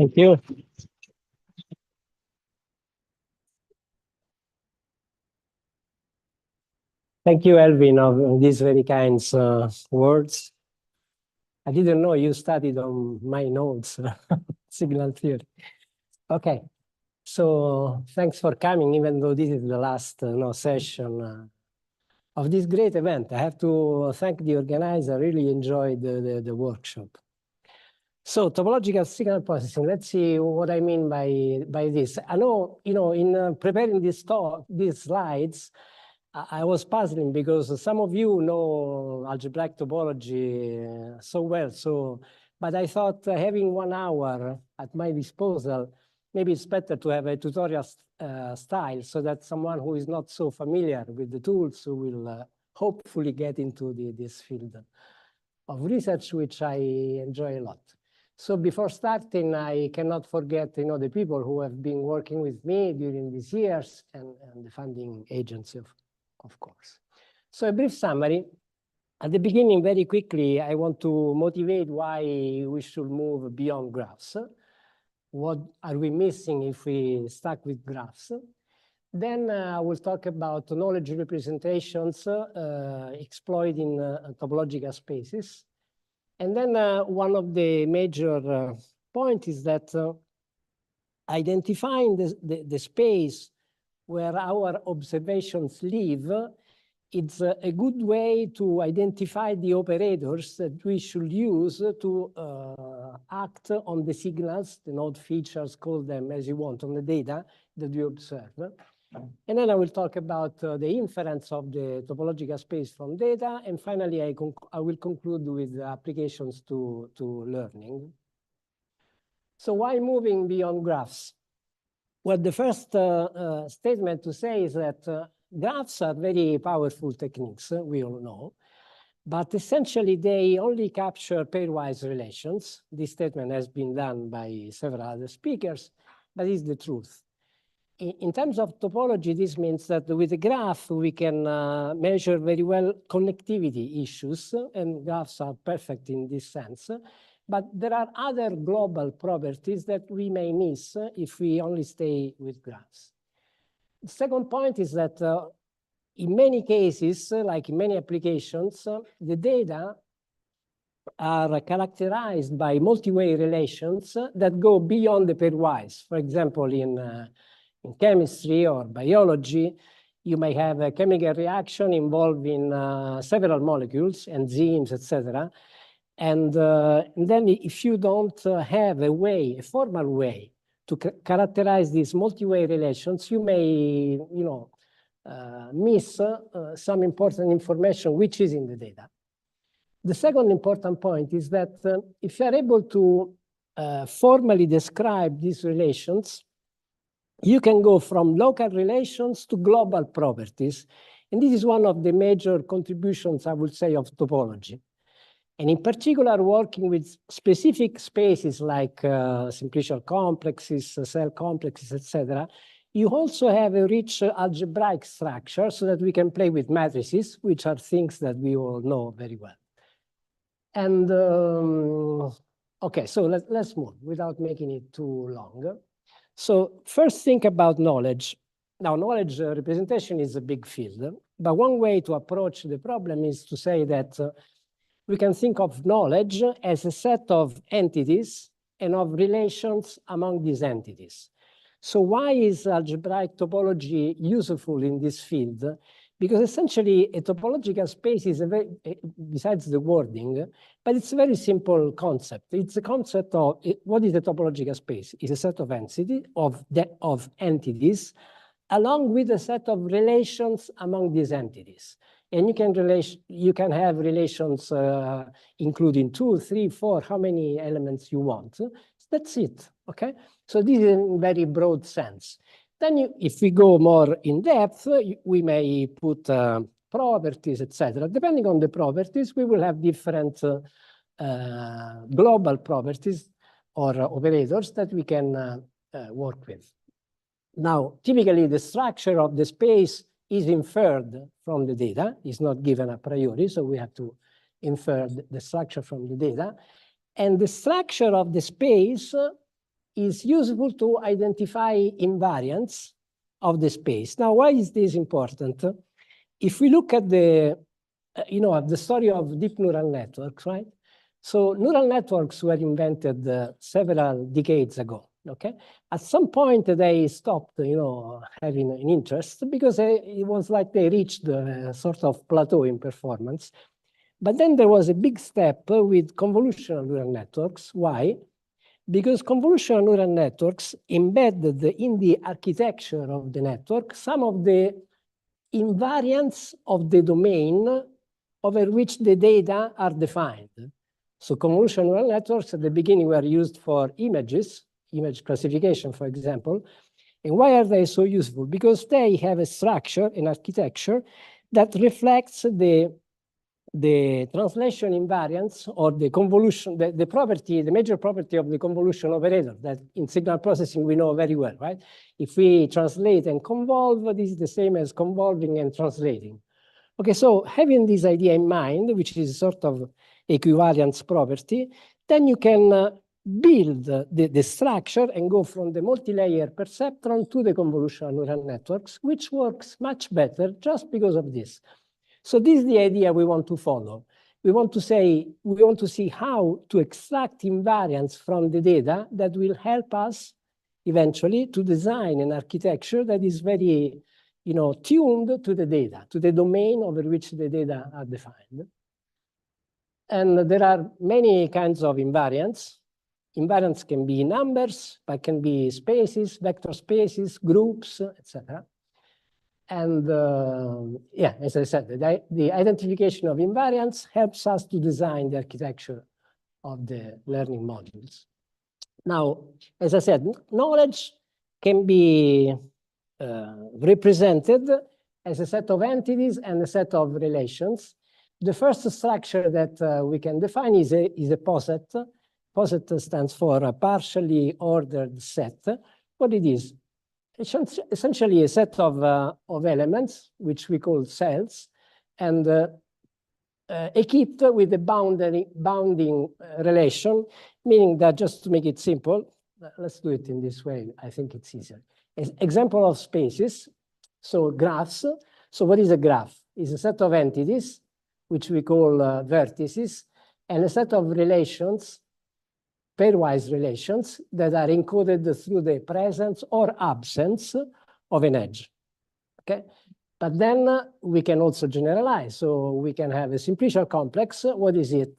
Thank you. Thank you, Elvin, of these very kind words. I didn't know you studied on my notes, signal theory. Okay, so thanks for coming, even though this is the last session of this great event. I have to thank the organizer. I really enjoyed the workshop. So topological signal processing, let's see what I mean by this. I know, in preparing these slides, I was puzzling because some of you know algebraic topology so well. But I thought having 1 hour at my disposal, maybe it's better to have a tutorial style so that someone who is not so familiar with the tools will hopefully get into this field of research, which I enjoy a lot. So before starting, I cannot forget, the people who have been working with me during these years and the funding agency, of course. So a brief summary. At the beginning, very quickly, I want to motivate why we should move beyond graphs. What are we missing if we stuck with graphs? Then I will talk about knowledge representations exploiting topological spaces. And then one of the major points is that identifying the space where our observations live, it's a good way to identify the operators that we should use to act on the signals, the node features, call them as you want, on the data that we observe. And then I will talk about the inference of the topological space from data. And finally, I will conclude with applications to learning. So why moving beyond graphs? Well, the first statement to say is that graphs are very powerful techniques, we all know. But essentially, they only capture pairwise relations. This statement has been done by several other speakers, but it's the truth. In terms of topology, this means that with a graph, we can measure very well connectivity issues, and graphs are perfect in this sense. But there are other global properties that we may miss if we only stay with graphs. The second point is that in many cases, like in many applications, the data are characterized by multi-way relations that go beyond the pairwise. For example, in chemistry or biology, you may have a chemical reaction involving several molecules, enzymes, etc. And then if you don't have a formal way to characterize these multi-way relations, you may, miss some important information which is in the data. The second important point is that if you are able to formally describe these relations, you can go from local relations to global properties. And this is one of the major contributions, I would say, of topology. And in particular, working with specific spaces like simplicial complexes, cell complexes, etc., you also have a rich algebraic structure so that we can play with matrices, which are things that we all know very well. And okay, so let's move without making it too long. So first, think about knowledge. Now, knowledge representation is a big field, but one way to approach the problem is to say that we can think of knowledge as a set of entities and of relations among these entities. So why is algebraic topology useful in this field? Because essentially a topological space is besides the wording, but it's a very simple concept. It's a concept of what is a topological space? It's a set of entities along with a set of relations among these entities. And you can have relations including 2, 3, 4, how many elements you want. That's it, okay? So this is in a very broad sense. Then if we go more in depth, we may put properties, etc. Depending on the properties, we will have different global properties or operators that we can work with. Now, typically, the structure of the space is inferred from the data. It's not given a priori, so we have to infer the structure from the data. And the structure of the space is useful to identify invariants of the space. Now, why is this important? If we look at the, at the story of deep neural networks, right? So neural networks were invented several decades ago. Okay, at some point they stopped, having an interest because it was like they reached a sort of plateau in performance. But then there was a big step with convolutional neural networks. Why? Because convolutional neural networks embedded in the architecture of the network some of the invariants of the domain over which the data are defined. So convolutional neural networks at the beginning were used for images, image classification, for example. And why are they so useful? Because they have a structure, an architecture that reflects the translation invariance or the convolution, the property, the major property of the convolution operator that in signal processing we know very well, right? If we translate and convolve, this is the same as convolving and translating. Okay, so having this idea in mind, which is sort of equivalence property, then you can build the structure and go from the multi-layer perceptron to the convolutional neural networks, which works much better just because of this. So this is the idea we want to follow. We want to see how to extract invariants from the data that will help us eventually to design an architecture that is very, tuned to the data, to the domain over which the data are defined. And there are many kinds of invariants. Invariants can be numbers, but can be spaces, vector spaces, groups, etc. And yeah, as I said, the identification of invariants helps us to design the architecture of the learning modules. Now, as I said, knowledge can be represented as a set of entities and a set of relations. The first structure that we can define is a poset. Poset stands for a partially ordered set. What it is? It's essentially a set of elements, which we call cells, and equipped with a bounding relation, meaning that, just to make it simple, let's do it in this way, I think it's easier. An example of spaces, so graphs. So what is a graph? It's a set of entities, which we call vertices, and a set of relations, pairwise relations, that are encoded through the presence or absence of an edge. Okay? But then we can also generalize. So we can have a simplicial complex. What is it?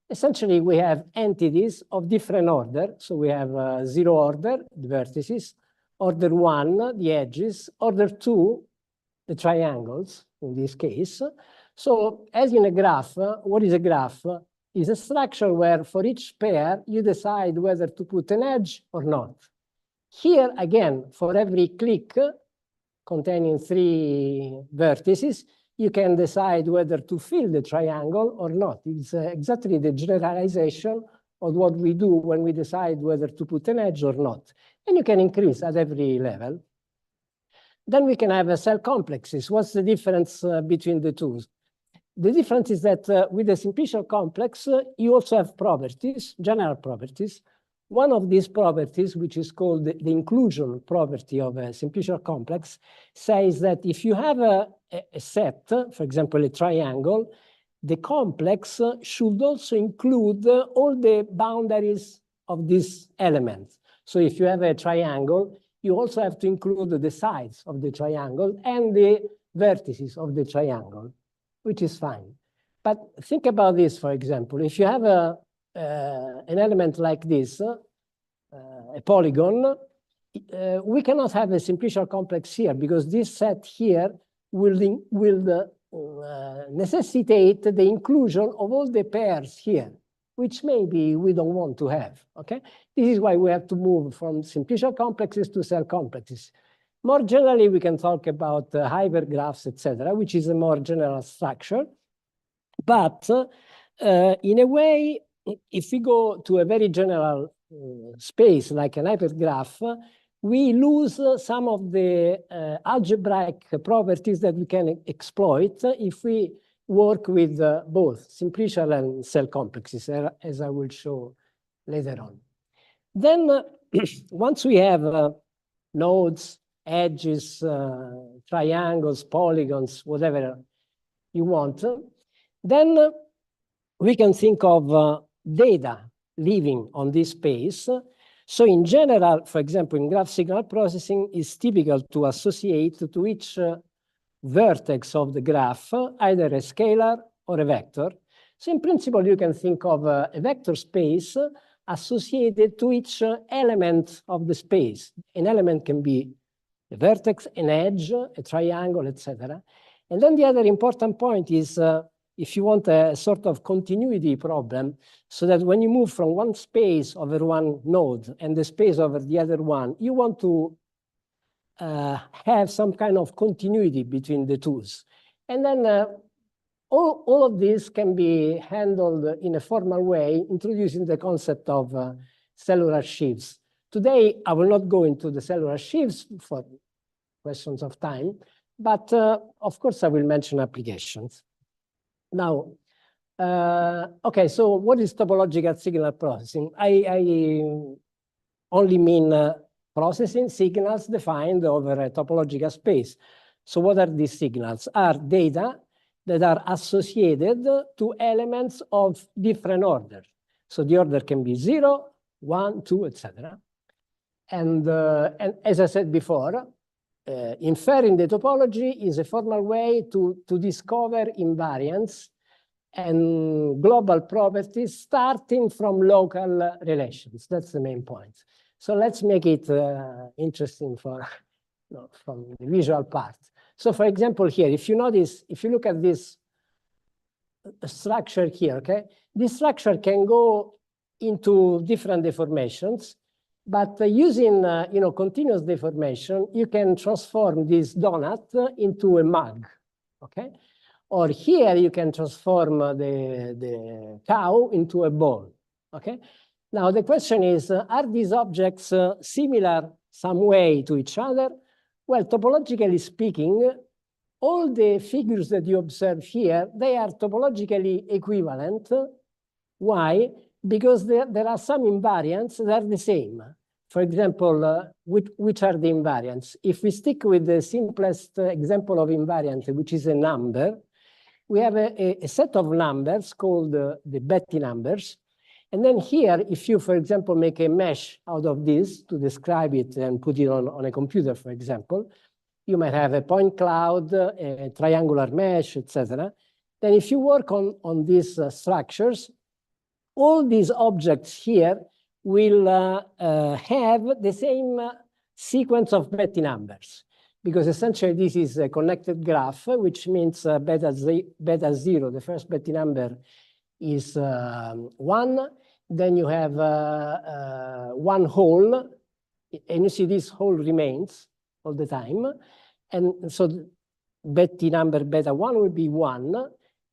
Essentially, we have entities of different order. So we have 0 order, the vertices, order 1, the edges, order 2, the triangles, in this case. So as in a graph, what is a graph? Is a structure where for each pair, you decide whether to put an edge or not. Here, again, for every click containing 3 vertices, you can decide whether to fill the triangle or not. It's exactly the generalization of what we do when we decide whether to put an edge or not. And you can increase at every level. Then we can have cell complexes. What's the difference between the two? The difference is that with a simplicial complex, you also have properties, general properties. One of these properties, which is called the inclusion property of a simplicial complex, says that if you have a set, for example, a triangle, the complex should also include all the boundaries of this element. So if you have a triangle, you also have to include the sides of the triangle and the vertices of the triangle, which is fine. But think about this, for example. If you have an element like this, a polygon, we cannot have a simplicial complex here because this set here will necessitate the inclusion of all the pairs here, which maybe we don't want to have, okay? This is why we have to move from simplicial complexes to cell complexes. More generally, we can talk about hypergraphs, etc., which is a more general structure. But in a way, if we go to a very general space like an hypergraph, we lose some of the algebraic properties that we can exploit if we work with both simplicial and cell complexes, as I will show later on. Then once we have nodes, edges, triangles, polygons, whatever you want, then we can think of data living on this space. So in general, for example, in graph signal processing, it's typical to associate to each vertex of the graph either a scalar or a vector. So in principle, you can think of a vector space associated to each element of the space. An element can be a vertex, an edge, a triangle, etc. And then the other important point is if you want a sort of continuity problem, so that when you move from one space over one node and the space over the other one, you want to have some kind of continuity between the two. And then all of this can be handled in a formal way, introducing the concept of cellular sheaves. Today, I will not go into the cellular sheaves for questions of time, but of course, I will mention applications. Now, okay, so what is topological signal processing? I only mean processing signals defined over a topological space. So what are these signals? Are data that are associated to elements of different order. So the order can be 0, 1, 2, etc. And as I said before, inferring the topology is a formal way to discover invariants and global properties starting from local relations. That's the main point. So let's make it interesting for from the visual part. So for example, here, if you notice, if you look at this structure here, okay, this structure can go into different deformations, but using continuous deformation, you can transform this donut into a mug, okay? Or here you can transform the cow into a ball, okay? Now the question is, are these objects similar some way to each other? Well, topologically speaking, all the figures that you observe here, they are topologically equivalent. Why? Because there are some invariants that are the same. For example, which are the invariants? If we stick with the simplest example of invariant, which is a number, we have a set of numbers called the Betti numbers. And then here, if you, for example, make a mesh out of this to describe it and put it on a computer, for example, you might have a point cloud, a triangular mesh, etc. Then if you work on these structures, all these objects here will have the same sequence of Betti numbers, because essentially this is a connected graph, which means beta 0, the first Betti number is 1. Then you have one hole, and you see this hole remains all the time. And so Betti number beta 1 will be 1,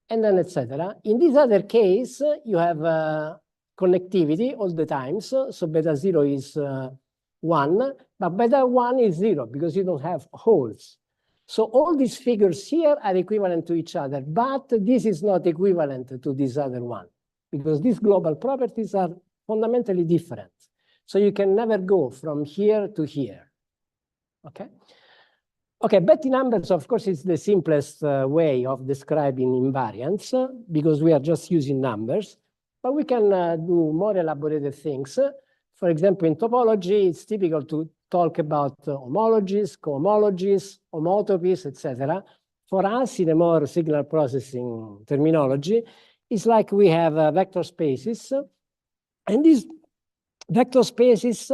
and then etc. In this other case, you have connectivity all the time. So beta 0 is 1, but beta 1 is 0 because you don't have holes. So all these figures here are equivalent to each other, but this is not equivalent to this other one, because these global properties are fundamentally different. So you can never go from here to here, okay? Okay, Betti numbers, of course, is the simplest way of describing invariants because we are just using numbers, but we can do more elaborated things. For example, in topology, it's typical to talk about homologies, cohomologies, homotopies, etc. For us, in a more signal processing terminology, it's like we have vector spaces, and these vector spaces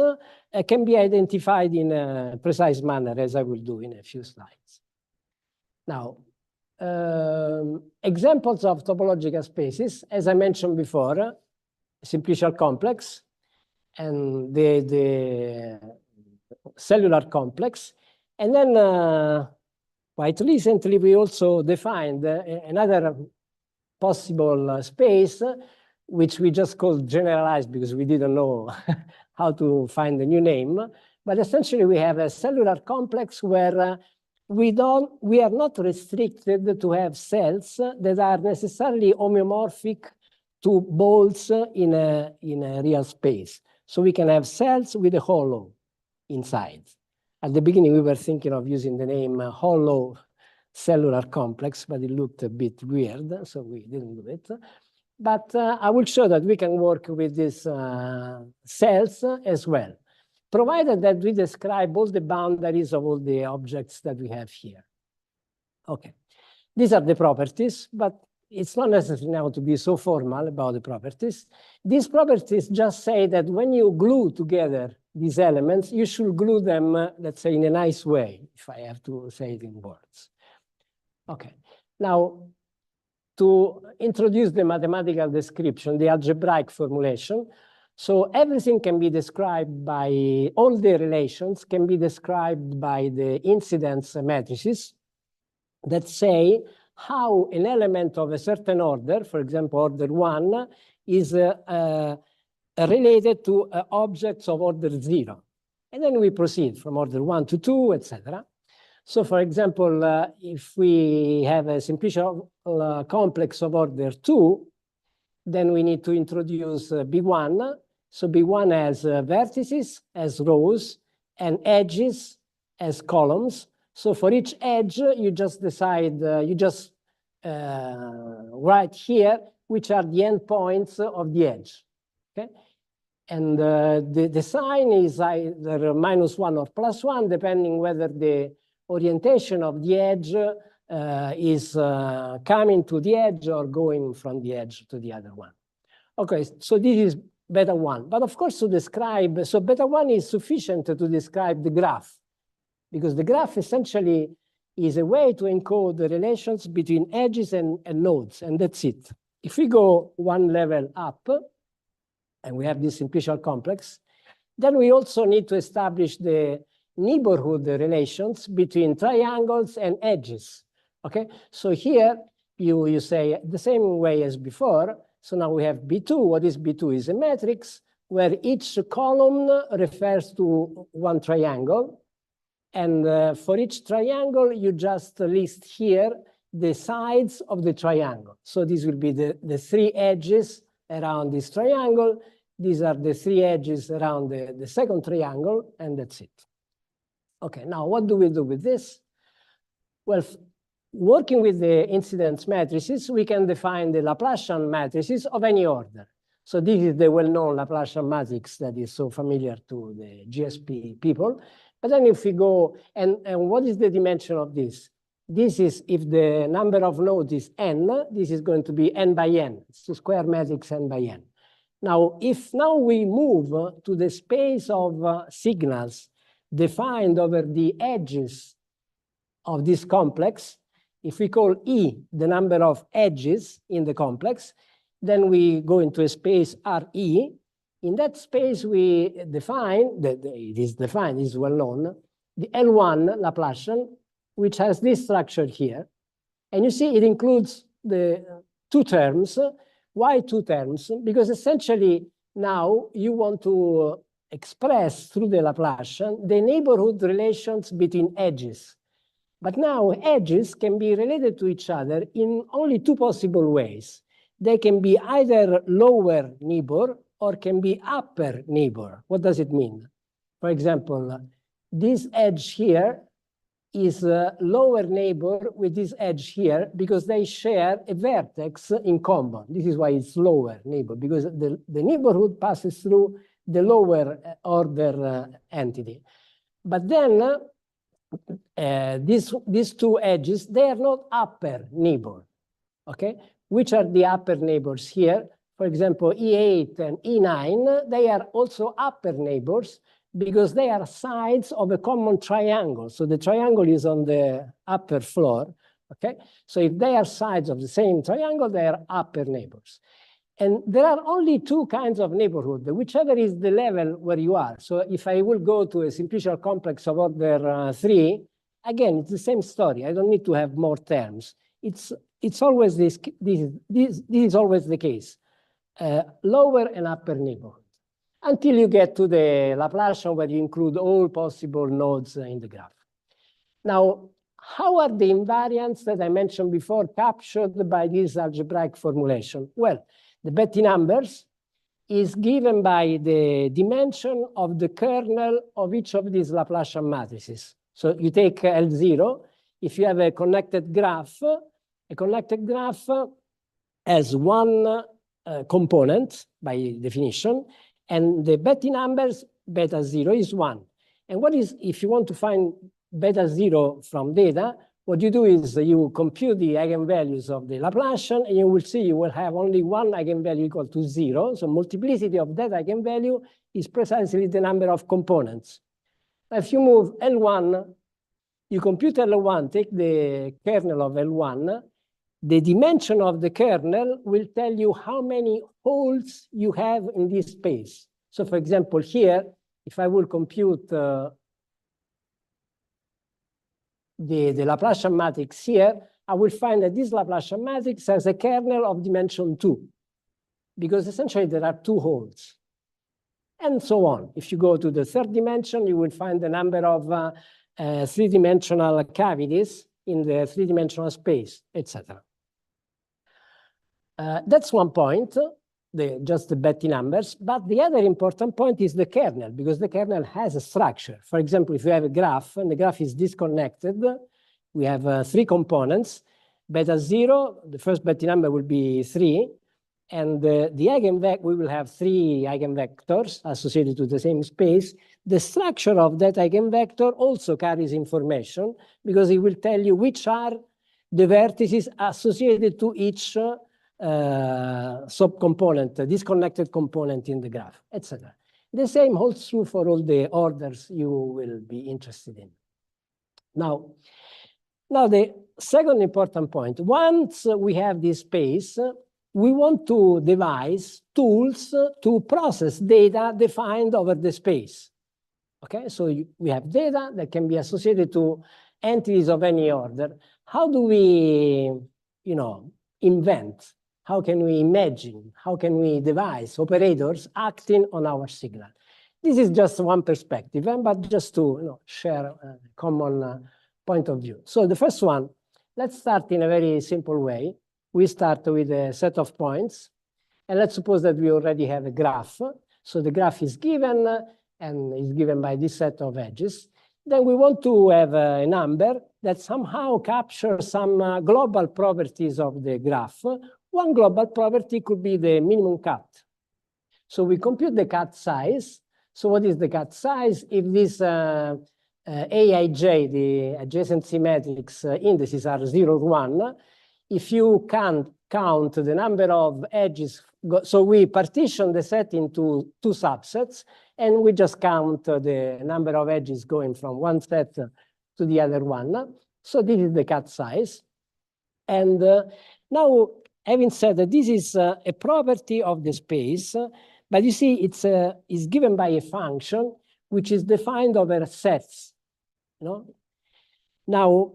can be identified in a precise manner, as I will do in a few slides. Now, examples of topological spaces, as I mentioned before, simplicial complex and the cellular complex. And then quite recently, we also defined another possible space, which we just called generalized because we didn't know how to find a new name. But essentially, we have a cellular complex where we are not restricted to have cells that are necessarily homeomorphic to balls in a real space. So we can have cells with a hollow inside. At the beginning, we were thinking of using the name hollow cellular complex, but it looked a bit weird, so we didn't do it. But I will show that we can work with these cells as well, provided that we describe all the boundaries of all the objects that we have here. Okay, these are the properties, but it's not necessary now to be so formal about the properties. These properties just say that when you glue together these elements, you should glue them, let's say, in a nice way, if I have to say it in words. Okay, now to introduce the mathematical description, the algebraic formulation. So everything can be described by, all the relations can be described by the incidence matrices that say how an element of a certain order, for example, order 1, is related to objects of order 0. And then we proceed from order 1 to 2, etc. So, for example, if we have a simplicial complex of order 2, then we need to introduce B1. So B1 has vertices as rows and edges as columns. So for each edge, you just decide, you just write here which are the endpoints of the edge. Okay, and the sign is either -1 or +1, depending whether the orientation of the edge is coming to the edge or going from the edge to the other one. Okay, so this is beta 1. But of course, to describe, so beta 1 is sufficient to describe the graph, because the graph essentially is a way to encode the relations between edges and nodes, and that's it. If we go one level up, and we have this simplicial complex, then we also need to establish the neighborhood relations between triangles and edges. Okay, so here you say the same way as before. So now we have B2. What is B2? Is a matrix where each column refers to one triangle. And for each triangle, you just list here the sides of the triangle. So these will be the 3 edges around this triangle. These are the 3 edges around the second triangle, and that's it. Okay, now what do we do with this? Well, working with the incidence matrices, we can define the Laplacian matrices of any order. So this is the well-known Laplacian matrix that is so familiar to the GSP people. But then if we go, and what is the dimension of this? This is, if the number of nodes is n, this is going to be n by n. It's the square matrix n by n. Now, if now we move to the space of signals defined over the edges of this complex, if we call E the number of edges in the complex, then we go into a space Re. In that space, we define, it is defined, is well known, the L1 Laplacian, which has this structure here. And you see it includes the 2 terms. Why 2 terms? Because essentially now you want to express through the Laplacian the neighborhood relations between edges. But now edges can be related to each other in only 2 possible ways. They can be either lower neighbor or can be upper neighbor. What does it mean? For example, this edge here is a lower neighbor with this edge here because they share a vertex in common. This is why it's lower neighbor, because the neighborhood passes through the lower order entity. But then these 2 edges, they are not upper neighbor. Okay, which are the upper neighbors here? For example, E8 and E9, they are also upper neighbors because they are sides of a common triangle. So the triangle is on the upper floor. Okay, so if they are sides of the same triangle, they are upper neighbors. And there are only 2 kinds of neighborhood, whichever is the level where you are. So if I will go to a simplicial complex of order 3, again, it's the same story. I don't need to have more terms. It's always this is always the case. Lower and upper neighborhood, until you get to the Laplacian where you include all possible nodes in the graph. Now, how are the invariants that I mentioned before captured by this algebraic formulation? Well, the Betti numbers, is given by the dimension of the kernel of each of these Laplacian matrices. So you take L0, if you have a connected graph has one component by definition, and the Betti numbers, beta 0 is 1. And what is, if you want to find beta 0 from data, what you do is you compute the eigenvalues of the Laplacian, and you will see you will have only one eigenvalue equal to 0. So multiplicity of that eigenvalue is precisely the number of components. If you move L1, you compute L1, take the kernel of L1, the dimension of the kernel will tell you how many holes you have in this space. So for example, here, if I will compute the Laplacian matrix here, I will find that this Laplacian matrix has a kernel of dimension 2, because essentially there are 2 holes. And so on. If you go to the third dimension, you will find the number of three-dimensional cavities in the three-dimensional space, etc. That's one point, just the Betti numbers. But the other important point is the kernel, because the kernel has a structure. For example, if you have a graph and the graph is disconnected, we have 3 components. Beta 0, the first Betti number will be 3. And the eigenvector, we will have 3 eigenvectors associated to the same space. The structure of that eigenvector also carries information, because it will tell you which are the vertices associated to each subcomponent, disconnected component in the graph, etc. The same holds true for all the orders you will be interested in. Now the second important point, once we have this space, we want to devise tools to process data defined over the space. Okay, so we have data that can be associated to entities of any order. How do we, invent? How can we imagine? How can we devise operators acting on our signal? This is just one perspective, but just to share a common point of view. So the first one, let's start in a very simple way. We start with a set of points, and let's suppose that we already have a graph. So the graph is given, and is given by this set of edges. Then we want to have a number that somehow captures some global properties of the graph. One global property could be the minimum cut. So we compute the cut size. So what is the cut size? If this Aij, the adjacency matrix indices are 0 to 1, if you can count the number of edges, so we partition the set into 2 subsets, and we just count the number of edges going from one set to the other one. So this is the cut size. And now, having said that this is a property of the space, but you see it's given by a function which is defined over sets. Now,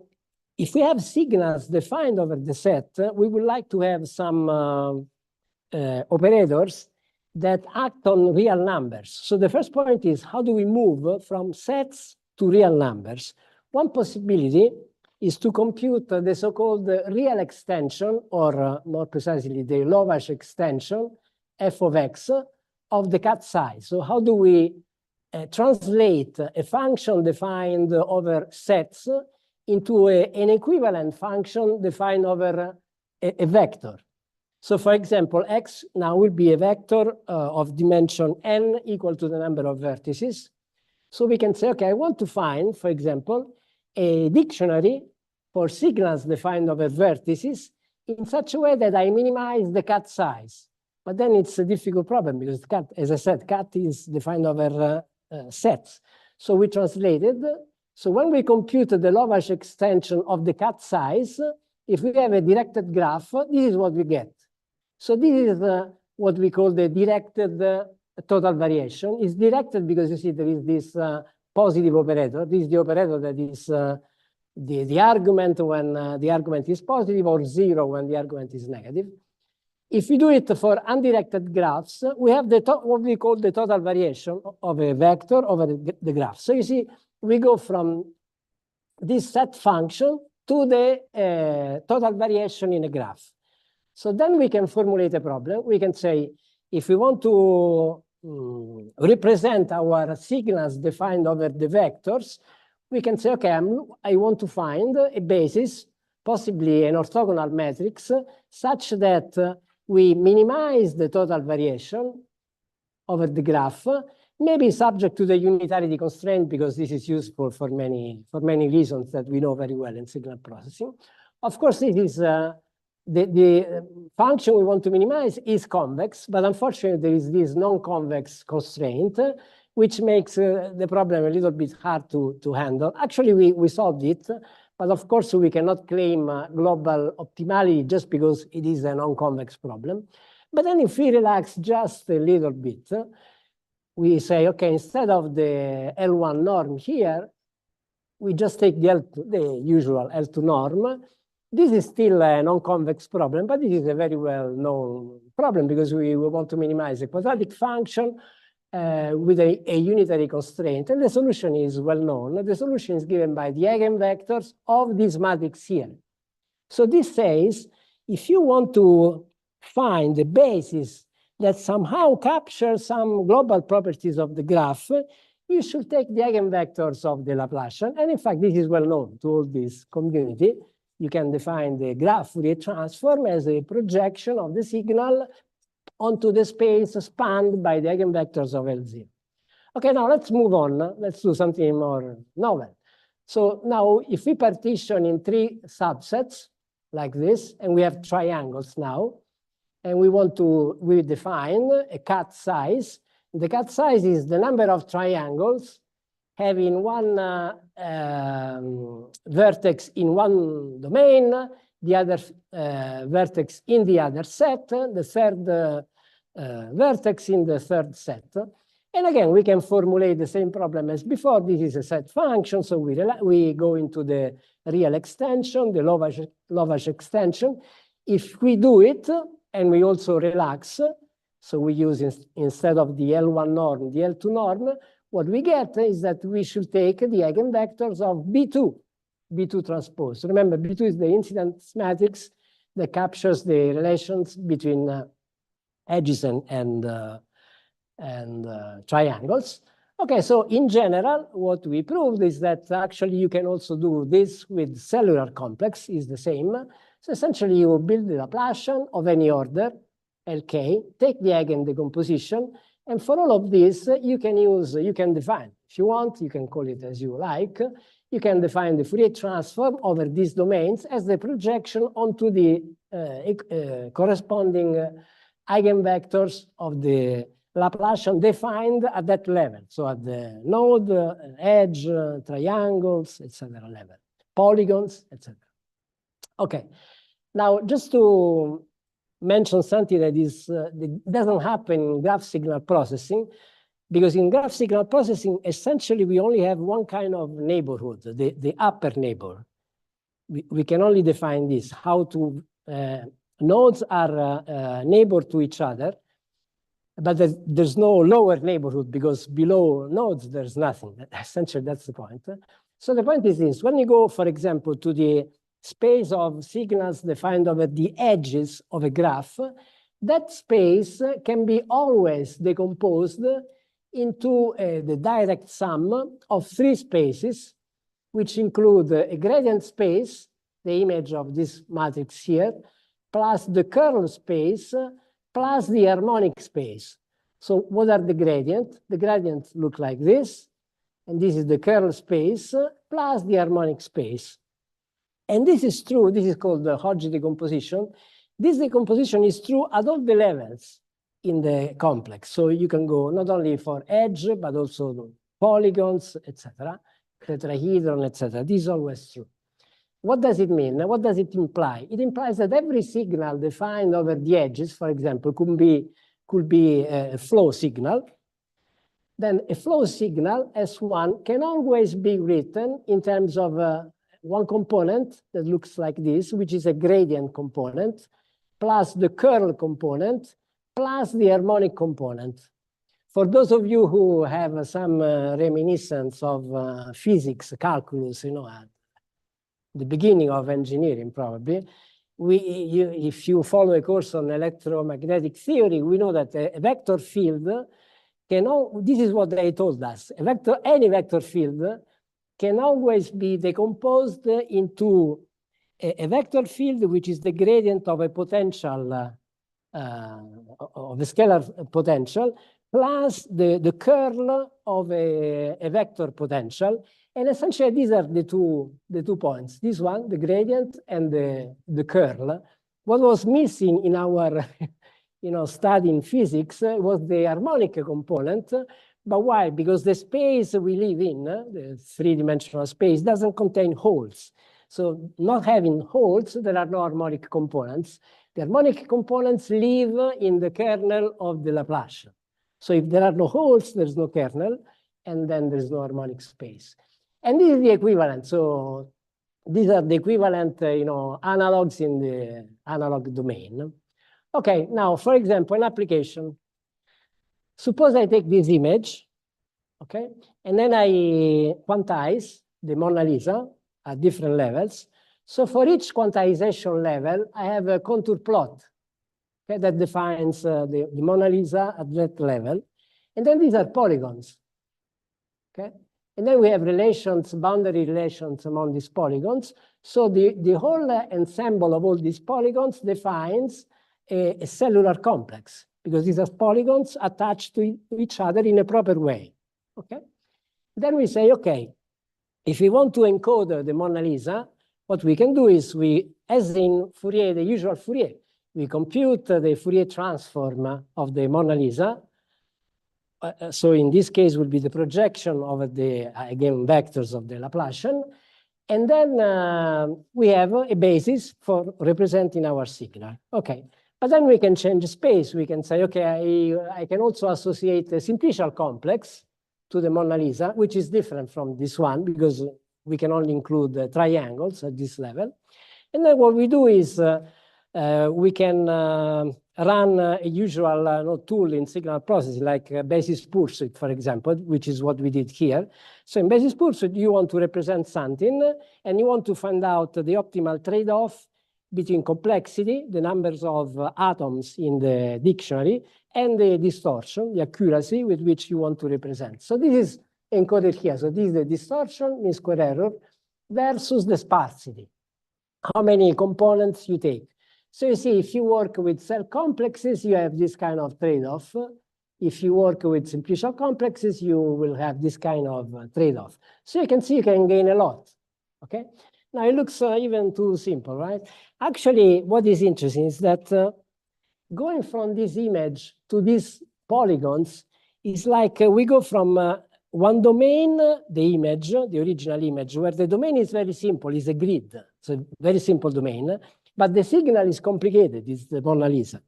if we have signals defined over the set, we would like to have some operators that act on real numbers. So the first point is, how do we move from sets to real numbers? One possibility is to compute the so-called real extension, or more precisely, the Lovász extension, f of x, of the cut size. So how do we translate a function defined over sets into an equivalent function defined over a vector? So for example, x now will be a vector of dimension n equal to the number of vertices. So we can say, okay, I want to find, for example, a dictionary for signals defined over vertices in such a way that I minimize the cut size. But then it's a difficult problem because cut, as I said, cut is defined over sets. So we translated. So when we compute the Lovász extension of the cut size, if we have a directed graph, this is what we get. So this is what we call the directed total variation. It's directed because you see there is this positive operator. This is the operator that is the argument when the argument is positive, or 0 when the argument is negative. If we do it for undirected graphs, we have what we call the total variation of a vector over the graph. So you see, we go from this set function to the total variation in a graph. So then we can formulate a problem. We can say, if we want to represent our signals defined over the vectors, we can say, okay, I want to find a basis, possibly an orthogonal matrix, such that we minimize the total variation over the graph, maybe subject to the unitarity constraint, because this is useful for many reasons that we know very well in signal processing. Of course, this is the function we want to minimize is convex, but unfortunately there is this non-convex constraint, which makes the problem a little bit hard to handle. Actually, we solved it, but of course we cannot claim global optimality just because it is a non-convex problem. But then if we relax just a little bit, we say, okay, instead of the L1 norm here, we just take the usual L2 norm. This is still a non-convex problem, but it is a very well-known problem because we want to minimize a quadratic function with a unitary constraint, and the solution is well-known. The solution is given by the eigenvectors of this matrix here. So this says, if you want to find the basis that somehow captures some global properties of the graph, you should take the eigenvectors of the Laplacian. And in fact, this is well known to all this community. You can define the graph Fourier transform as a projection of the signal onto the space spanned by the eigenvectors of L0. Okay, now let's move on. Let's do something more novel. So now if we partition in 3 subsets like this, and we have triangles now, and we define a cut size. The cut size is the number of triangles having one vertex in one domain, the other vertex in the other set, the third vertex in the third set. And again, we can formulate the same problem as before. This is a set function, so we go into the real extension, the Lovász extension. If we do it, and we also relax, so we use instead of the L1 norm, the L2 norm, what we get is that we should take the eigenvectors of B2 transpose. Remember, B2 is the incidence matrix that captures the relations between edges and triangles. Okay, so in general, what we proved is that actually you can also do this with cellular complex, is the same. So essentially you build the Laplacian of any order, LK, take the eigen decomposition, and for all of this, you can define, if you want, you can call it as you like, you can define the Fourier transform over these domains as the projection onto the corresponding eigenvectors of the Laplacian defined at that level. So at the node, edge, triangles, etc. level, polygons, etc. Okay, now just to mention something that doesn't happen in graph signal processing, because in graph signal processing, essentially we only have one kind of neighborhood, the upper neighbor. We can only define this, how to, nodes are neighbor to each other, but there's no lower neighborhood because below nodes, there's nothing. Essentially, that's the point. So the point is this, when you go, for example, to the space of signals defined over the edges of a graph, that space can be always decomposed into the direct sum of 3 spaces, which include a gradient space, the image of this matrix here, plus the curl space, plus the harmonic space. So what are the gradients? The gradients look like this, and this is the curl space, plus the harmonic space. And this is true, this is called the Hodge decomposition. This decomposition is true at all the levels in the complex. So you can go not only for edge, but also polygons, etc., tetrahedron, etc. This is always true. What does it mean? What does it imply? It implies that every signal defined over the edges, for example, could be a flow signal. Then a flow signal, S1, can always be written in terms of one component that looks like this, which is a gradient component, plus the curl component, plus the harmonic component. For those of you who have some reminiscence of physics, calculus, at the beginning of engineering, probably, if you follow a course on electromagnetic theory, we know that a vector field this is what they told us. Any vector field can always be decomposed into a vector field, which is the gradient of a potential, of a scalar potential, plus the curl of a vector potential. And essentially, these are the two points. This one, the gradient, and the curl. What was missing in our study in physics was the harmonic component. But why? Because the space we live in, the three-dimensional space, doesn't contain holes. So not having holes, there are no harmonic components. The harmonic components live in the kernel of the Laplacian. So if there are no holes, there's no kernel, and then there's no harmonic space. And this is the equivalent. So these are the equivalent, analogs in the analog domain. Okay, now, for example, an application. Suppose I take this image, okay, and then I quantize the Mona Lisa at different levels. So for each quantization level, I have a contour plot, okay, that defines the Mona Lisa at that level. And then these are polygons, okay? And then we have relations, boundary relations among these polygons. So the whole ensemble of all these polygons defines a cellular complex, because these are polygons attached to each other in a proper way, okay? Then we say, okay, if we want to encode the Mona Lisa, what we can do is as in Fourier, the usual Fourier, we compute the Fourier transform of the Mona Lisa. So in this case will be the projection of the, again, vectors of the Laplacian. And then we have a basis for representing our signal. Okay, but then we can change space. We can say, okay, I can also associate a simplicial complex to the Mona Lisa, which is different from this one because we can only include triangles at this level. And then what we do is we can run a usual tool in signal processing, like basis pursuit, for example, which is what we did here. So in basis pursuit, you want to represent something, and you want to find out the optimal trade-off between complexity, the numbers of atoms in the dictionary, and the distortion, the accuracy with which you want to represent. So this is encoded here. So this is the distortion, mean square error, versus the sparsity, how many components you take. So you see, if you work with cell complexes, you have this kind of trade-off. If you work with simplicial complexes, you will have this kind of trade-off. So you can see you can gain a lot, okay? Now it looks even too simple, right? Actually, what is interesting is that going from this image to these polygons is like we go from one domain, the image, the original image, where the domain is very simple, is a grid. So very simple domain. But the signal is complicated, it's the Mona Lisa.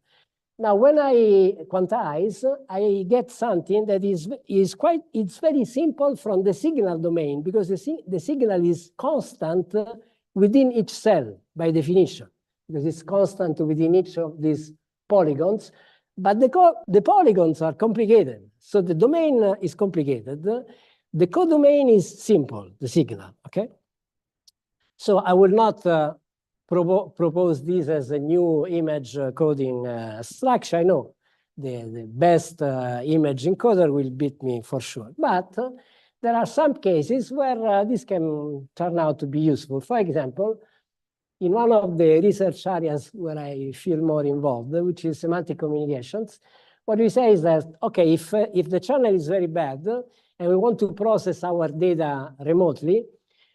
Now, when I quantize, I get something that it's very simple from the signal domain, because the signal is constant within each cell by definition, because it's constant within each of these polygons. But the polygons are complicated. So the domain is complicated. The codomain is simple, the signal, okay? So I will not propose this as a new image coding structure. I know the best image encoder will beat me for sure. But there are some cases where this can turn out to be useful. For example, in one of the research areas where I feel more involved, which is semantic communications, what we say is that, okay, if the channel is very bad and we want to process our data remotely,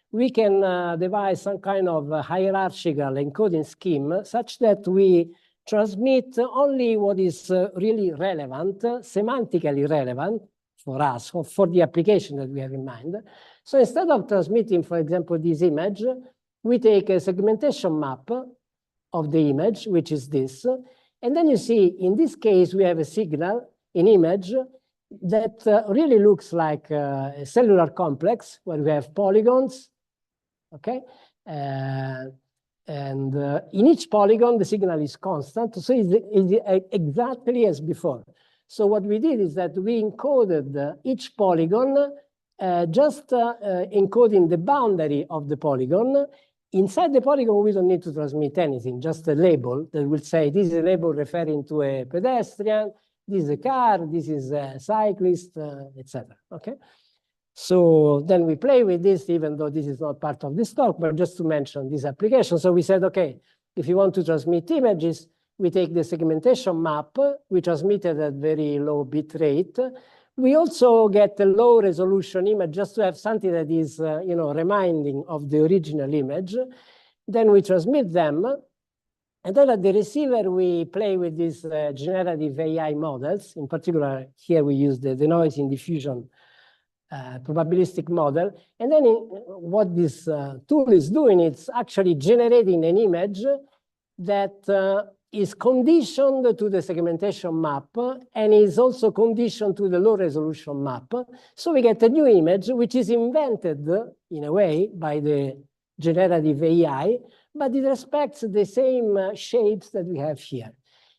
we can devise some kind of hierarchical encoding scheme such that we transmit only what is really relevant, semantically relevant for us, or for the application that we have in mind. So instead of transmitting, for example, this image, we take a segmentation map of the image, which is this. And then you see, in this case, we have a signal, an image, that really looks like a cellular complex where we have polygons, okay? And in each polygon, the signal is constant. So it's exactly as before. So what we did is that we encoded each polygon, just encoding the boundary of the polygon inside the polygon, we don't need to transmit anything, just a label that will say this is a label referring to a pedestrian, this is a car, this is a cyclist, etc. Okay. So then we play with this, even though this is not part of this talk, but just to mention this application. So we said, okay, if you want to transmit images, we take the segmentation map, we transmit it at very low bit rate. We also get a low resolution image just to have something that is, reminding of the original image. Then we transmit them. And then at the receiver, we play with these generative AI models. In particular, here we use the noise in diffusion probabilistic model. And then what this tool is doing, it's actually generating an image that is conditioned to the segmentation map and is also conditioned to the low resolution map. So we get a new image, which is invented in a way by the generative AI, but it respects the same shapes that we have here.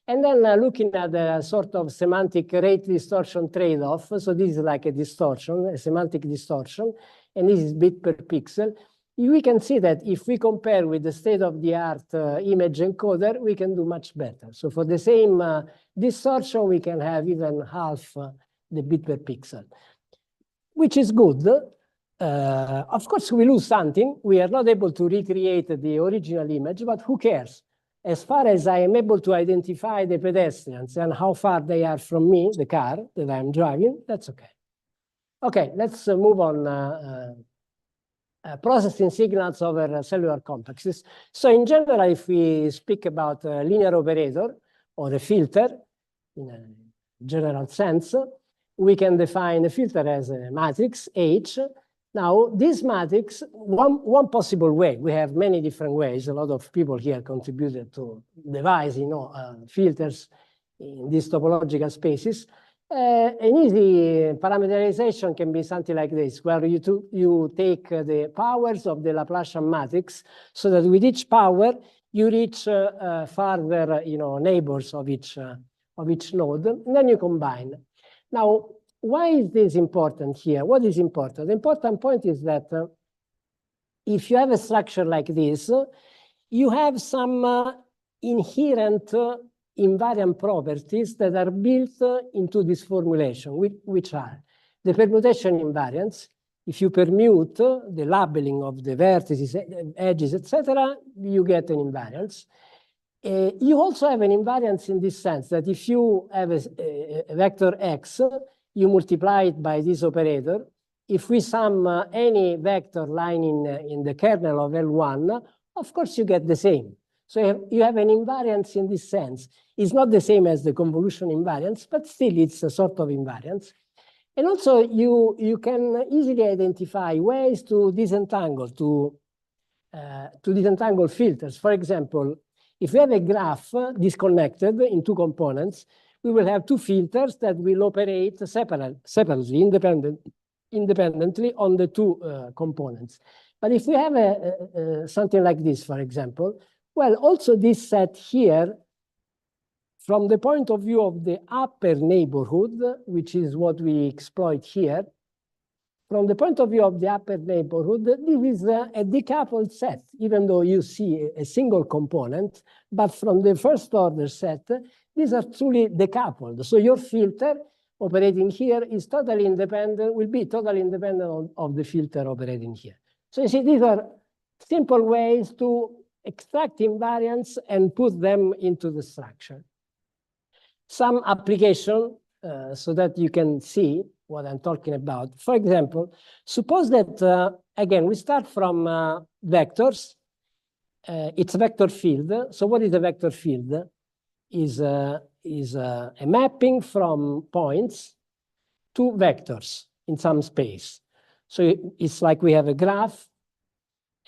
And then looking at a sort of semantic rate distortion trade-off. So this is like a distortion, a semantic distortion, and this is bit per pixel. We can see that if we compare with the state-of-the-art image encoder, we can do much better. So for the same distortion, we can have even half the bit per pixel, which is good. Of course, we lose something. We are not able to recreate the original image, but who cares? As far as I am able to identify the pedestrians and how far they are from me, the car that I'm driving, that's okay. Okay, let's move on. Processing signals over cellular complexes. So in general, if we speak about a linear operator or a filter, in a general sense, we can define a filter as a matrix H. Now, this matrix, one possible way, we have many different ways. A lot of people here contributed to devise, filters in these topological spaces. An easy parameterization can be something like this, where you take the powers of the Laplacian matrix, so that with each power you reach further, neighbors of each node, and then you combine. Now, why is this important here? What is important? The important point is that if you have a structure like this, you have some inherent invariant properties that are built into this formulation, which are the permutation invariants. If you permute the labeling of the vertices, edges, etc., you get an invariance. You also have an invariance in this sense that if you have a vector x, you multiply it by this operator. If we sum any vector lying in the kernel of L1, of course you get the same. So you have an invariance in this sense. It's not the same as the convolution invariance, but still it's a sort of invariance. And also you can easily identify ways to disentangle, to disentangle filters. For example, if we have a graph disconnected in two components, we will have two filters that will operate separately, independently on the two components. But if we have something like this, for example, well, also this set here, from the point of view of the upper neighborhood, which is what we exploit here, from the point of view of the upper neighborhood, this is a decoupled set, even though you see a single component, but from the first order set, these are truly decoupled. So your filter operating here is totally independent, will be totally independent of the filter operating here. So you see, these are simple ways to extract invariants and put them into the structure. Some application so that you can see what I'm talking about. For example, suppose that, again, we start from vectors. It's a vector field. So what is a vector field? Is a mapping from points to vectors in some space. So it's like we have a graph,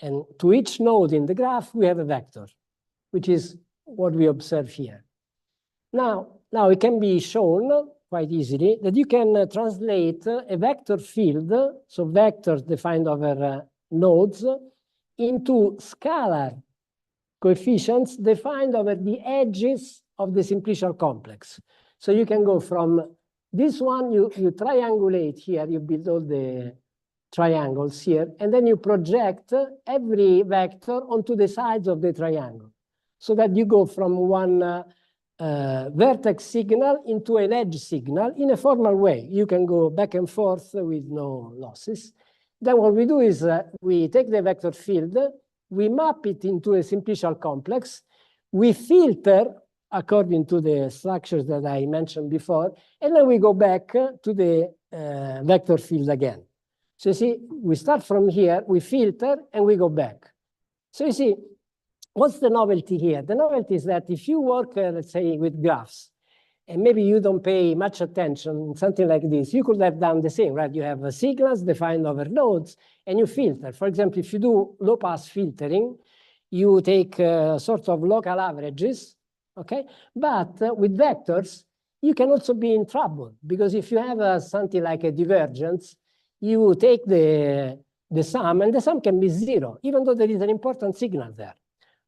and to each node in the graph, we have a vector, which is what we observe here. Now it can be shown quite easily that you can translate a vector field, so vectors defined over nodes, into scalar coefficients defined over the edges of the simplicial complex. So you can go from this one, you triangulate here, you build all the triangles here, and then you project every vector onto the sides of the triangle, so that you go from one vertex signal into an edge signal in a formal way. You can go back and forth with no losses. Then what we do is we take the vector field, we map it into a simplicial complex, we filter according to the structures that I mentioned before, and then we go back to the vector field again. So you see, we start from here, we filter, and we go back. So you see, what's the novelty here? The novelty is that if you work, let's say, with graphs, and maybe you don't pay much attention, something like this, you could have done the same, right? You have signals defined over nodes, and you filter. For example, if you do low-pass filtering, you take sort of local averages, okay? But with vectors, you can also be in trouble, because if you have something like a divergence, you take the sum, and the sum can be 0, even though there is an important signal there.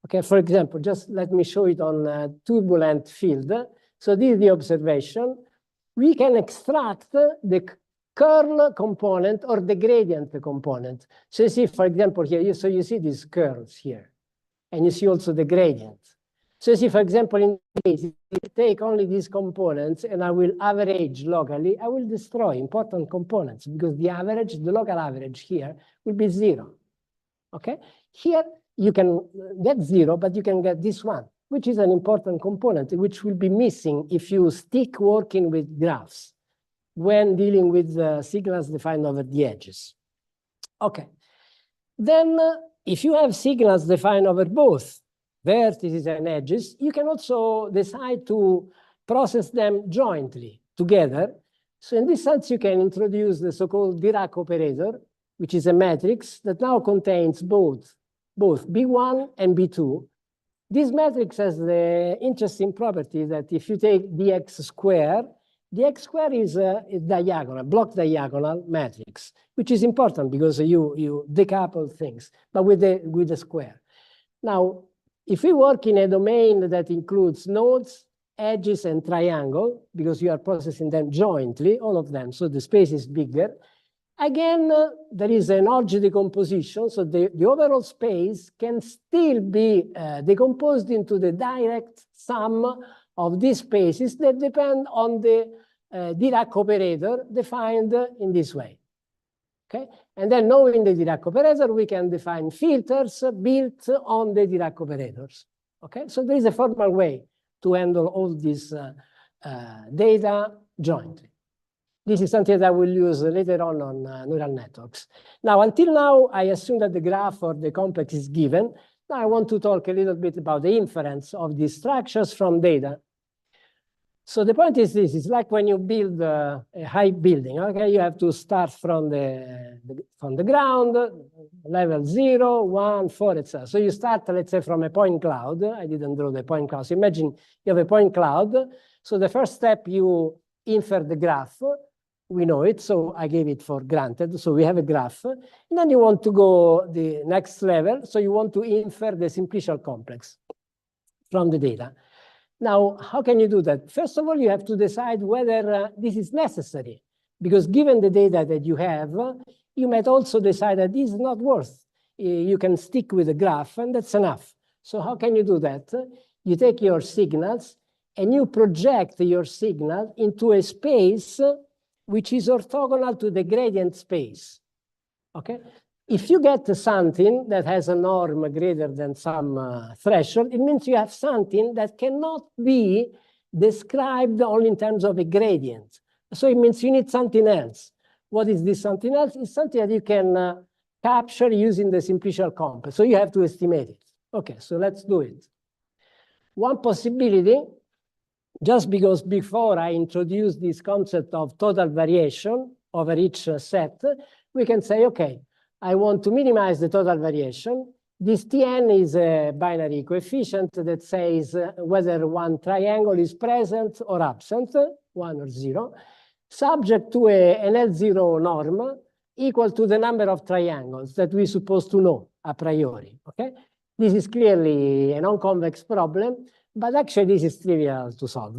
Okay, for example, just let me show it on a turbulent field. So this is the observation. We can extract the curl component or the gradient component. So you see, for example, here, so you see these curls here, and you see also the gradient. So you see, for example, in this case, if you take only these components and I will average locally, I will destroy important components because the average, the local average here will be 0. Okay, here you can get 0, but you can get this one, which is an important component, which will be missing if you stick working with graphs when dealing with signals defined over the edges. Okay, then if you have signals defined over both vertices and edges, you can also decide to process them jointly together. So in this sense, you can introduce the so-called Dirac operator, which is a matrix that now contains both B1 and B2. This matrix has the interesting property that if you take dx square is a diagonal, block diagonal matrix, which is important because you decouple things, but with the square. Now, if we work in a domain that includes nodes, edges, and triangle, because you are processing them jointly, all of them, so the space is bigger, again, there is an Hodge decomposition, so the overall space can still be decomposed into the direct sum of these spaces that depend on the Dirac operator defined in this way. Okay? And then knowing the Dirac operator, we can define filters built on the Dirac operators. Okay? So there is a formal way to handle all this data jointly. This is something that I will use later on neural networks. Now, until now, I assume that the graph or the complex is given. Now I want to talk a little bit about the inference of these structures from data. So the point is this, it's like when you build a high building, okay? You have to start from the ground, level 0, 1, 4, etc. So you start, let's say, from a point cloud. I didn't draw the point cloud. So imagine you have a point cloud. So the first step, you infer the graph. We know it, so I gave it for granted. So we have a graph. And then you want to go the next level. So you want to infer the simplicial complex from the data. Now, how can you do that? First of all, you have to decide whether this is necessary, because given the data that you have, you might also decide that this is not worth. You can stick with the graph, and that's enough. So how can you do that? You take your signals, and you project your signal into a space which is orthogonal to the gradient space. Okay? If you get something that has a norm greater than some threshold, it means you have something that cannot be described only in terms of a gradient. So it means you need something else. What is this something else? It's something that you can capture using the simplicial complex. So you have to estimate it. Okay, so let's do it. One possibility, just because before I introduced this concept of total variation over each set, we can say, okay, I want to minimize the total variation. This Tn is a binary coefficient that says whether one triangle is present or absent, 1 or 0, subject to an L0 norm equal to the number of triangles that we're supposed to know a priori. Okay? This is clearly a non-convex problem, but actually this is trivial to solve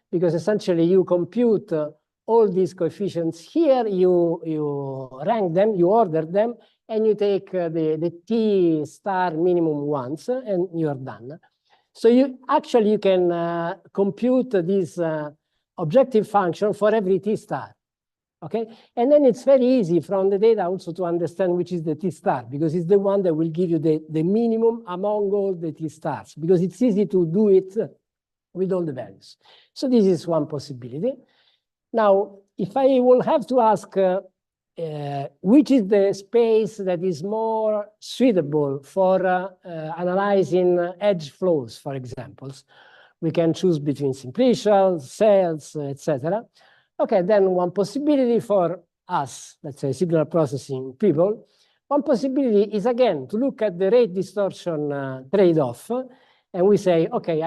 because essentially you compute all these coefficients here, you rank them, you order them, and you take the T star minimum ones, and you're done. So you can compute this objective function for every T star. Okay, and then it's very easy from the data also to understand which is the T star, because it's the one that will give you the minimum among all the T stars, because it's easy to do it with all the values. So this is one possibility. Now, if I will have to ask which is the space that is more suitable for analyzing edge flows, for example, we can choose between simplicials, cells, etc. Okay, then one possibility for us, let's say signal processing people, one possibility is again to look at the rate distortion trade-off, and we say, okay,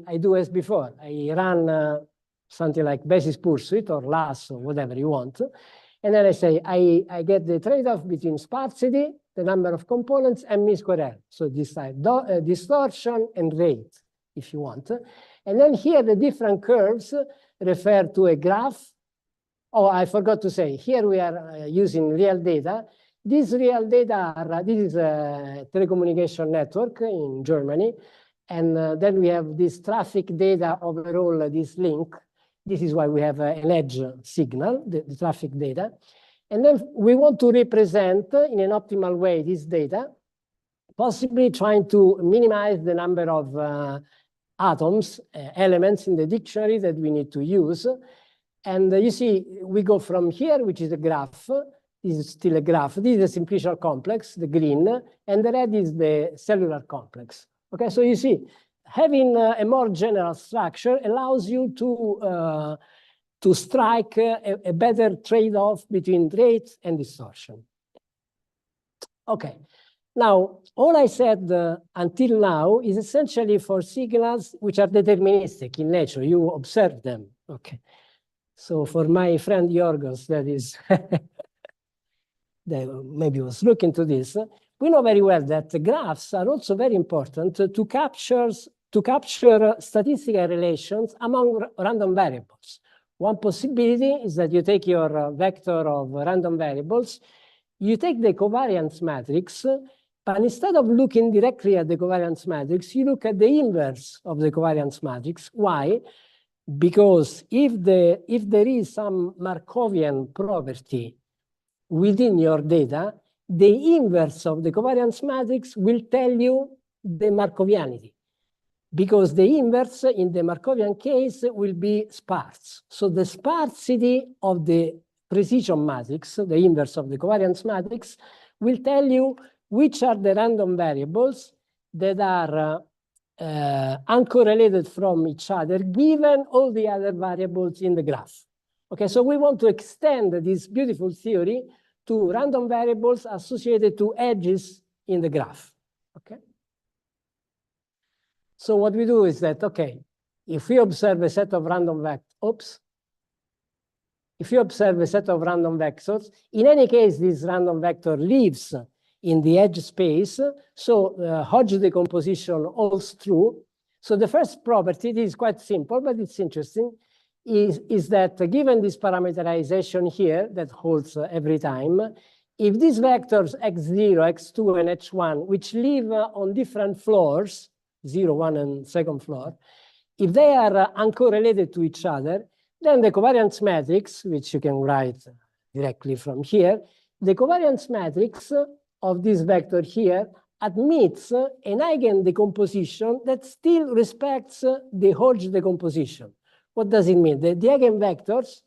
I do as before, I run something like basis pursuit or LAS or whatever you want. And then I say, I get the trade-off between sparsity, the number of components, and mean square error. So this type, distortion and rate, if you want. And then here, the different curves refer to a graph. Oh, I forgot to say, here we are using real data. These real data are, this is a telecommunication network in Germany. And then we have this traffic data overall, this link. This is why we have an edge signal, the traffic data. And then we want to represent in an optimal way this data, possibly trying to minimize the number of atoms, elements in the dictionary that we need to use. And you see, we go from here, which is a graph. This is still a graph. This is a simplicial complex, the green, and the red is the cellular complex. Okay, so you see, having a more general structure allows you to strike a better trade-off between rate and distortion. Okay, now all I said until now is essentially for signals which are deterministic in nature. You observe them. Okay, so for my friend Yorgos, that is, that maybe was looking to this. We know very well that the graphs are also very important to capture statistical relations among random variables. One possibility is that you take your vector of random variables, you take the covariance matrix, but instead of looking directly at the covariance matrix, you look at the inverse of the covariance matrix. Why? Because if there is some Markovian property within your data, the inverse of the covariance matrix will tell you the Markovianity, because the inverse in the Markovian case will be sparse. So the sparsity of the precision matrix, the inverse of the covariance matrix, will tell you which are the random variables that are uncorrelated from each other, given all the other variables in the graph. Okay, so we want to extend this beautiful theory to random variables associated to edges in the graph. Okay. So what we do is that, okay, if we observe a set of random vectors, if you observe a set of random vectors, in any case, this random vector lives in the edge space, so Hodge decomposition holds true. So the first property, this is quite simple, but it's interesting, is that given this parameterization here that holds every time, if these vectors x0, x2, and h1, which live on different floors, 0, 1, and second floor, if they are uncorrelated to each other, then the covariance matrix, which you can write directly from here, the covariance matrix of this vector here admits an eigen decomposition that still respects the Hodge decomposition. What does it mean? The eigenvectors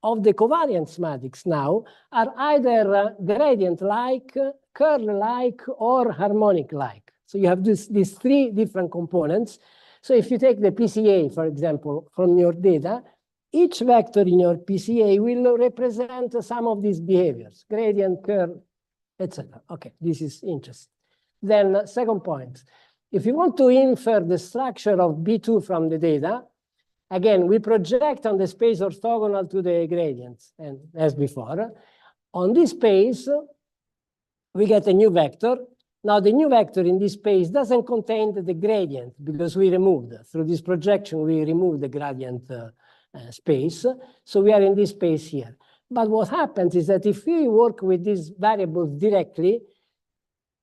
of the covariance matrix now are either gradient-like, curl-like, or harmonic-like. So you have these three different components. So if you take the PCA, for example, from your data, each vector in your PCA will represent some of these behaviors, gradient, curl, etc. Okay, this is interesting. Then second point, if you want to infer the structure of B2 from the data, again, we project on the space orthogonal to the gradients, and as before. On this space, we get a new vector. Now, the new vector in this space doesn't contain the gradient because we removed, through this projection, we removed the gradient space. So we are in this space here. But what happens is that if we work with these variables directly,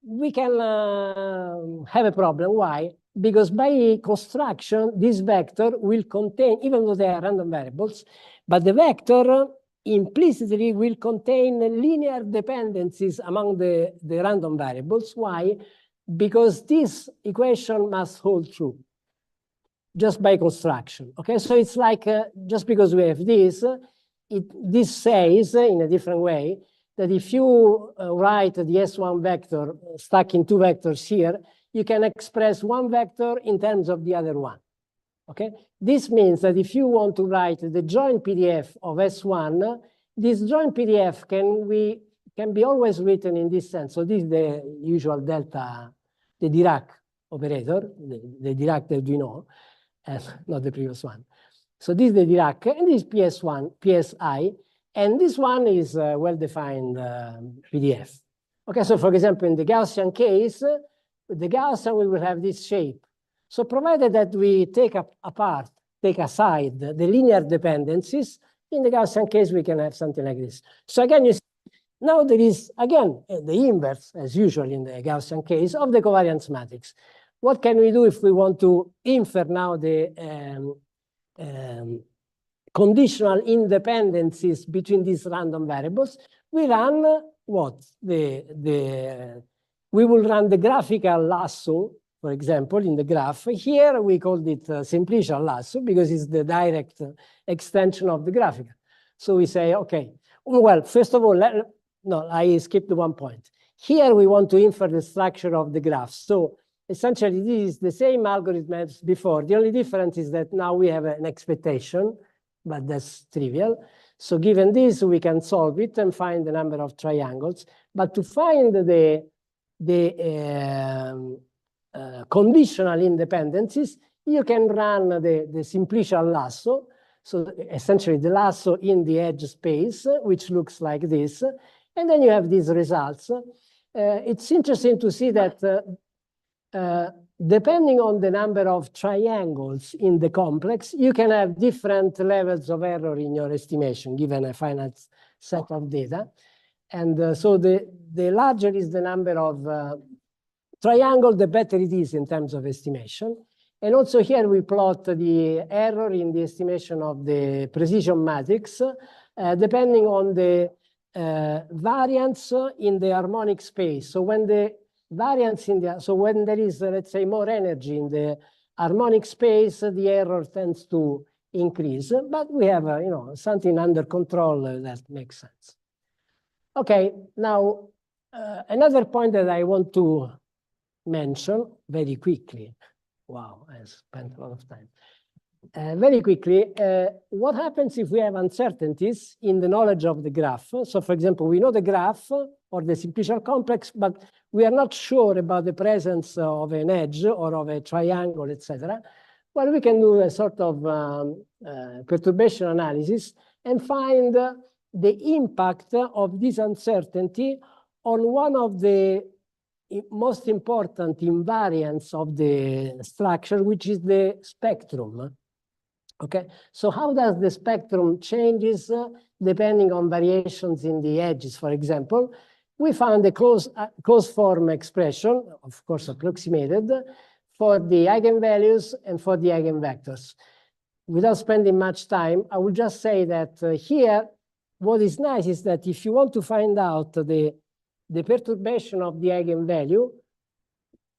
we can have a problem. Why? Because by construction, this vector will contain, even though they are random variables, but the vector implicitly will contain linear dependencies among the random variables. Why? Because this equation must hold true just by construction. Okay, so it's like just because we have this, this says in a different way that if you write the S1 vector stuck in two vectors here, you can express one vector in terms of the other one. Okay, this means that if you want to write the joint PDF of S1, this joint PDF can be always written in this sense. So this is the usual delta, the Dirac operator, the Dirac that we know, not the previous one. So this is the Dirac, and this is PS1, PSI, and this one is a well-defined PDF. Okay, so for example, in the Gaussian case, with the Gaussian, we will have this shape. So provided that we take aside the linear dependencies, in the Gaussian case, we can have something like this. So again, you see, now there is, again, the inverse, as usual in the Gaussian case, of the covariance matrix. What can we do if we want to infer now the conditional independencies between these random variables? We run what? We will run the graphical lasso, for example, in the graph. Here we called it simplicial lasso because it's the direct extension of the graphical. So we say, okay, well, first of all, no, I skipped one point. Here we want to infer the structure of the graph. So essentially, this is the same algorithm as before. The only difference is that now we have an expectation, but that's trivial. So given this, we can solve it and find the number of triangles. But to find the conditional independencies, you can run the simplicial lasso. So essentially the lasso in the edge space, which looks like this. And then you have these results. It's interesting to see that depending on the number of triangles in the complex, you can have different levels of error in your estimation, given a finite set of data. And so the larger is the number of triangles, the better it is in terms of estimation. And also here we plot the error in the estimation of the precision matrix, depending on the variance in the harmonic space. So when the variance when there is, let's say, more energy in the harmonic space, the error tends to increase. But we have, something under control that makes sense. Okay, now another point that I want to mention very quickly. Wow, I spent a lot of time. Very quickly, what happens if we have uncertainties in the knowledge of the graph? So for example, we know the graph or the simplicial complex, but we are not sure about the presence of an edge or of a triangle, etc. Well, we can do a sort of perturbation analysis and find the impact of this uncertainty on one of the most important invariants of the structure, which is the spectrum. Okay, so how does the spectrum changes depending on variations in the edges? For example, we found a closed form expression, of course approximated, for the eigenvalues and for the eigenvectors. Without spending much time, I will just say that here, what is nice is that if you want to find out the perturbation of the eigenvalue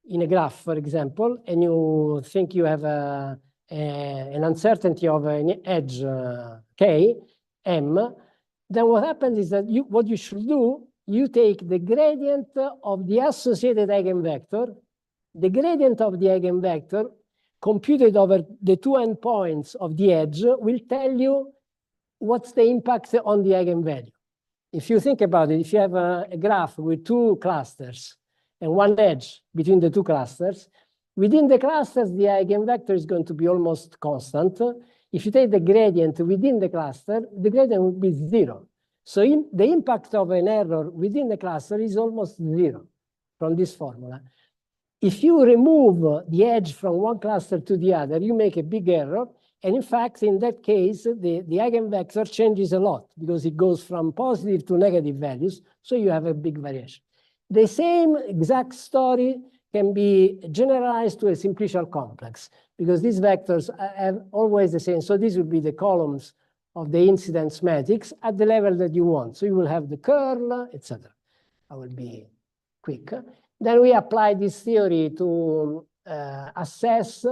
in a graph, for example, and you think you have an uncertainty of an edge k, m, then what happens is that what you should do, you take the gradient of the associated eigenvector, the gradient of the eigenvector computed over the two endpoints of the edge will tell you what's the impact on the eigenvalue. If you think about it, if you have a graph with two clusters and one edge between the two clusters, within the clusters, the eigenvector is going to be almost constant. If you take the gradient within the cluster, the gradient will be 0. So the impact of an error within the cluster is almost 0 from this formula. If you remove the edge from one cluster to the other, you make a big error. And in fact, in that case, the eigenvector changes a lot because it goes from positive to negative values. So you have a big variation. The same exact story can be generalized to a simplicial complex because these vectors have always the same. So these would be the columns of the incidence matrix at the level that you want. So you will have the curl, etc. I will be quick. Then we apply this theory to assess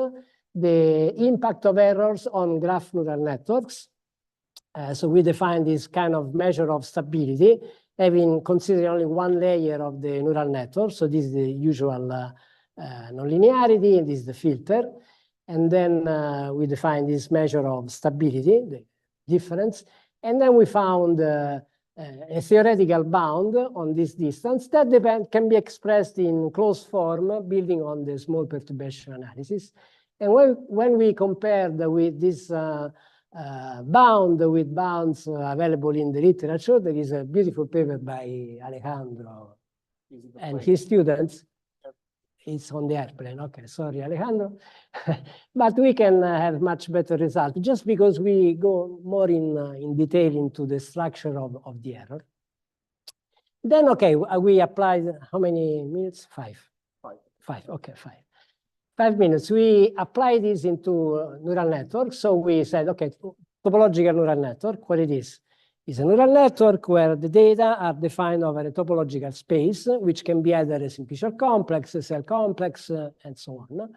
the impact of errors on graph neural networks. So we define this kind of measure of stability, having considered only one layer of the neural network. So this is the usual nonlinearity, and this is the filter. And then we define this measure of stability, the difference. And then we found a theoretical bound on this distance that can be expressed in closed form, building on the small perturbation analysis. And when we compared with this bound with bounds available in the literature, there is a beautiful paper by Alejandro and his students. It's on the airplane. Okay, sorry, Alejandro. But we can have much better results just because we go more in detail into the structure of the error. Then, okay, we applied how many minutes? Five. Okay, 5 minutes. We apply this into neural network. So we said, okay, topological neural network, what it is a neural network where the data are defined over a topological space, which can be either a simplicial complex, a cell complex, and so on.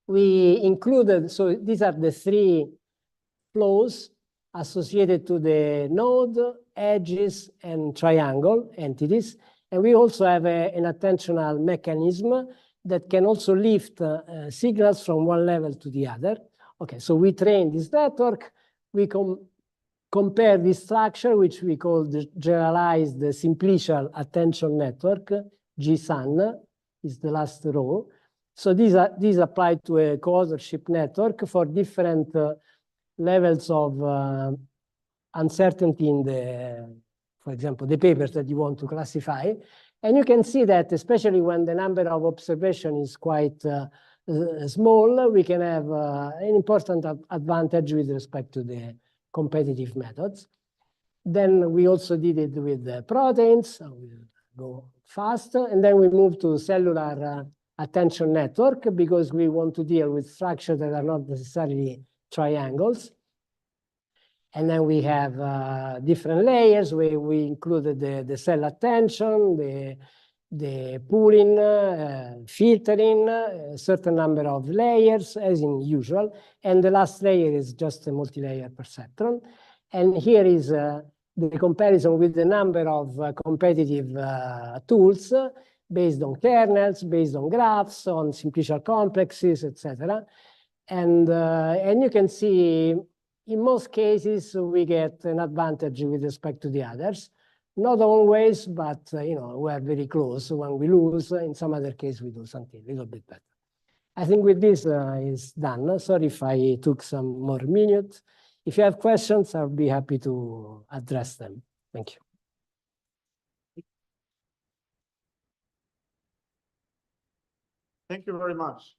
We included, so these are the three flows associated to the node, edges, and triangle entities. And we also have an attentional mechanism that can also lift signals from one level to the other. Okay, so we train this network. We compare this structure, which we call the generalized simplicial attention network, GSAN is the last row. So these apply to a coauthorship network for different levels of uncertainty in the, for example, the papers that you want to classify. And you can see that especially when the number of observations is quite small, we can have an important advantage with respect to the competitive methods. Then we also did it with the proteins. So we'll go fast. And then we move to cellular attention network because we want to deal with structures that are not necessarily triangles. And then we have different layers where we included the cell attention, the pooling, filtering, a certain number of layers as in usual. And the last layer is just a multi-layer perceptron. And here is the comparison with the number of competitive tools based on kernels, based on graphs, on simplicial complexes, etc. And you can see in most cases, we get an advantage with respect to the others. Not always, but we're very close. When we lose, in some other case, we do something a little bit better. I think with this is done. Sorry if I took some more minutes. If you have questions, I'll be happy to address them. Thank you. Thank you very much.